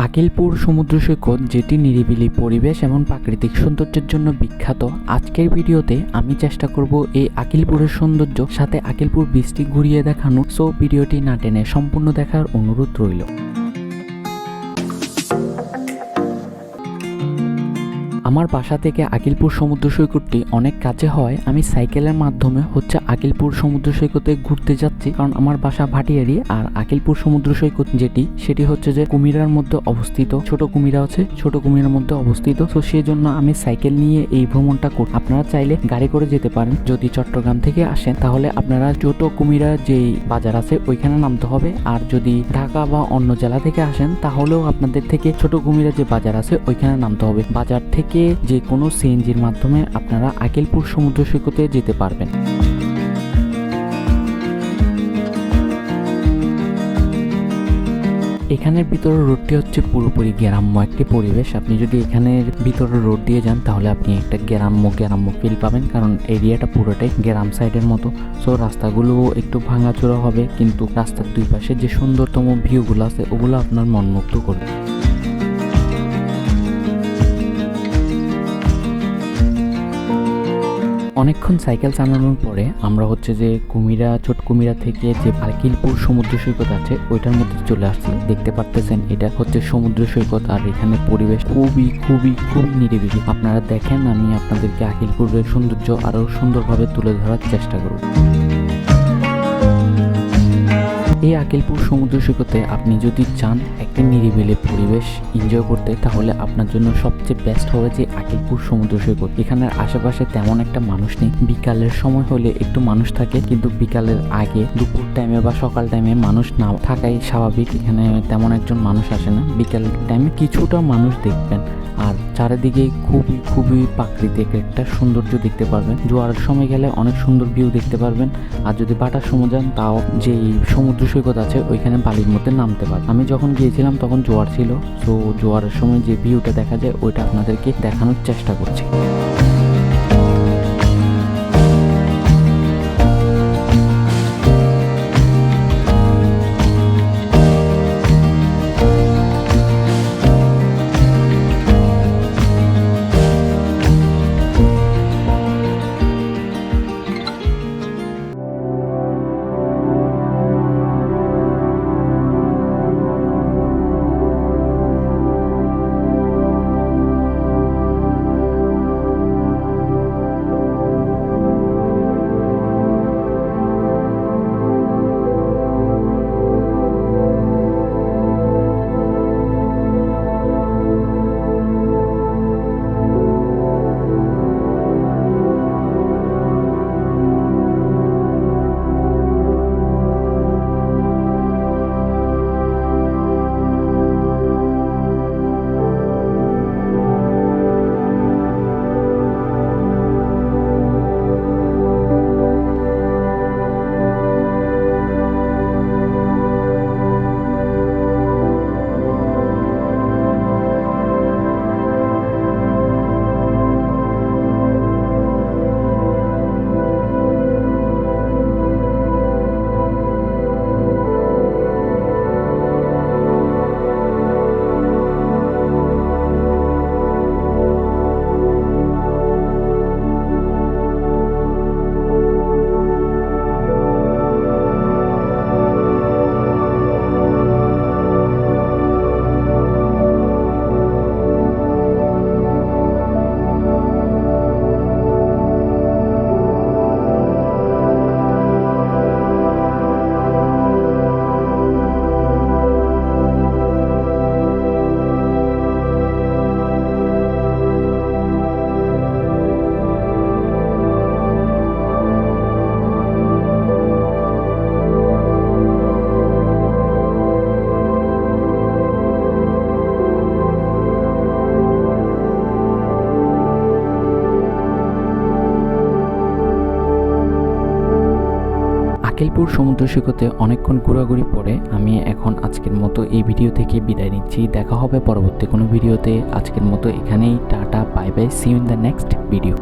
আকিলপুর সমুদ্র সৈকত, যেটি নিরিবিলি পরিবেশ এবং প্রাকৃতিক সৌন্দর্যের জন্য বিখ্যাত। আজকের ভিডিওতে আমি চেষ্টা করব এই আকিলপুরের সৌন্দর্য সাথে আকিলপুর বীচটি ঘুরিয়ে দেখানো। সো ভিডিওটি না টেনে সম্পূর্ণ দেখার অনুরোধ রইল। আমার বাসা থেকে আকিলপুর সমুদ্র সৈকতটি অনেক কাছে হয়। আমি সাইকেলের মাধ্যমে আকিলপুর সমুদ্র সৈকতে ঘুরতে যাচ্ছি, কারণ আমার বাসা ভাটিয়ারি। আর আকিলপুর সমুদ্র সৈকত সেটি হচ্ছে যে কুমিরার মধ্যে অবস্থিত। ছোট কুমিরা আছে, ছোট কুমিরার মধ্যে অবস্থিত। তো সেই জন্য আমি সাইকেল নিয়ে এই ভ্রমণটা করি। আপনারা চাইলে গাড়ি করে যেতে পারেন। যদি চট্টগ্রাম থেকে আসেন তাহলে আপনারা ছোট কুমিরা যেই বাজার আছে ওইখানে নামতে হবে। আর যদি ঢাকা বা অন্য জেলা থেকে আসেন তাহলেও আপনাদের থেকে ছোট কুমিরা যে বাজার আছে ওইখানে নামতে হবে। বাজার থেকে যে কোনো সিএনজির মাধ্যমে আপনারা আকিলপুর সমুদ্র সৈকতে যেতে পারবেন। এখানের ভিতরের রোডটি হচ্ছে পুরোপুরি গ্রাম্য একটি পরিবেশ। আপনি যদি এখানের ভিতরের রোড দিয়ে যান তাহলে আপনি একটা গ্রাম্য ফিল পাবেন, কারণ এরিয়াটা পুরোটাই গ্রাম সাইডের মতো। সো রাস্তাগুলো একটু ভাঙাচোরা হবে, কিন্তু রাস্তার দুই পাশে যে সুন্দরতম ভিউগুলো আছে ওগুলো আপনার মনমুগ্ধ করবে। অনেকক্ষণ সাইকেল চালানোর পরে আমরা ছোট কুমিরা থেকে যে আকিলপুর সমুদ্র সৈকত আছে ওইটার মধ্যে চলে আসছি। দেখতে পারতেছেন এটা হচ্ছে সমুদ্র সৈকত, আর এখানে পরিবেশ খুবই নিরিবিলি। আপনারা দেখেন, আমি আপনাদেরকে আকিলপুরের সৌন্দর্য আরো সুন্দরভাবে তুলে ধরার চেষ্টা করব। এই আকিলপুর সমুদ্র সৈকতে আপনি যদি চান একটা নিরিবিলি পরিবেশ এনজয় করতে, তাহলে আপনার জন্য সবচেয়ে বেস্ট হবে যে আকিলপুর সমুদ্র সৈকত। এখানের আশেপাশে তেমন একটা মানুষ নেই। বিকালের সময় হলে একটু মানুষ থাকে, কিন্তু বিকালের আগে দুপুর টাইমে বা সকাল টাইমে মানুষ না থাকাই স্বাভাবিক। এখানে তেমন একজন মানুষ আসে না। বিকাল টাইমে কিছুটা মানুষ দেখবেন। আর চারিদিকে খুবই প্রাকৃতিক একটা সৌন্দর্য দেখতে পারবেন। জোয়ারের সময় গেলে অনেক সুন্দর ভিউ দেখতে পারবেন। আর যদি বাটার সময় যান তাও যে সমুদ্র সৈকত আছে ওইখানে বালির মধ্যে নামতে পারবেন। আমি যখন গিয়েছিলাম তখন জোয়ার ছিল। তো জোয়ারের সময় যে ভিউটা দেখা যায় ওইটা আপনাদেরকে দেখানোর চেষ্টা করছি। আকিলপুর সমুদ্র সৈকতে অনেকক্ষণ ঘোরাঘুরি পরে আমি এখন আজকের মতো এই ভিডিও থেকে বিদায় নিচ্ছি। দেখা হবে পরবর্তী কোনো ভিডিওতে। আজকের মতো এখানেই, tata, bye bye, see you in the next video.